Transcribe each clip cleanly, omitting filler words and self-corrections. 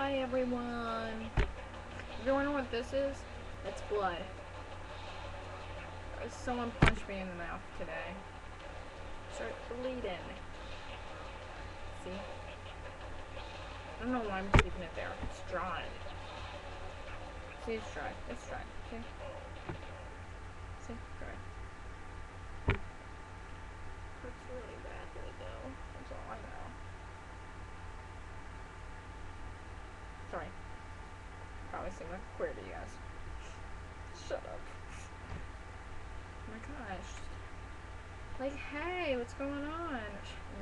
Hi everyone. If you wonder what this is, it's blood. Someone punched me in the mouth today. Start bleeding. See? I don't know why I'm keeping it there. It's dry. See, it's dry. It's dry. See? See? Dry. Hurts really badly though. That's all I know. Sorry. Probably seem like a queer to you guys. Shut up. Oh my gosh. Like, hey, what's going on?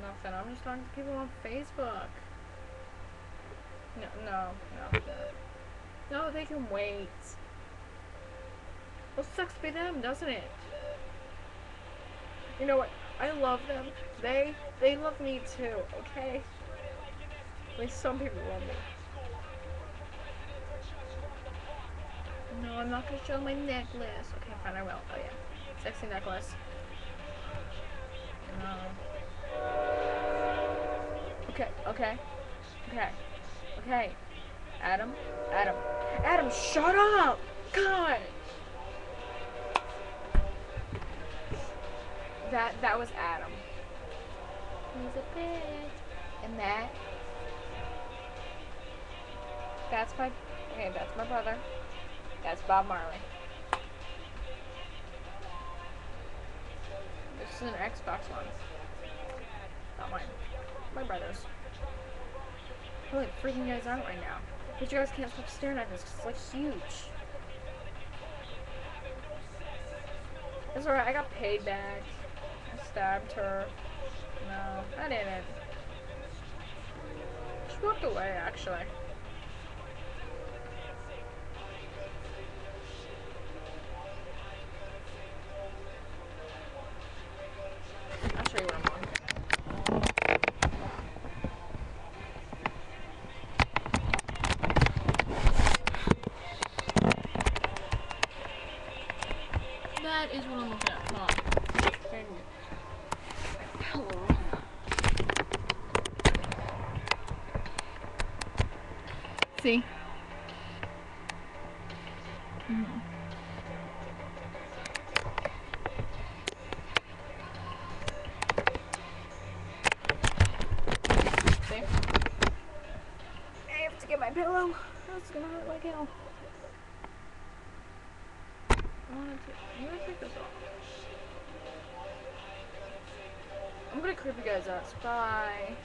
Nothing. I'm just talking to people on Facebook. No, they can wait. Well, sucks to be them, doesn't it? You know what? I love them. They love me too, okay? At least some people love me. No, I'm not gonna show my necklace. Okay, fine, I will. Oh yeah. Sexy necklace. No. Okay. Adam, shut up! God! That was Adam. He's a bitch. And that's my brother. That's Bob Marley. This is an Xbox One. Not mine. My brother's. I'm like freaking you guys out right now. But you guys can't stop staring at this because it's like huge. It's alright, I got paid back. I stabbed her. No, I didn't. She walked away actually. I'll show you what I'm on. That is what I'm looking at. Come on. Hello. See? See? I have to get my pillow. That's gonna hurt like hell. I'm gonna take this off. I'm gonna creep you guys out. Bye.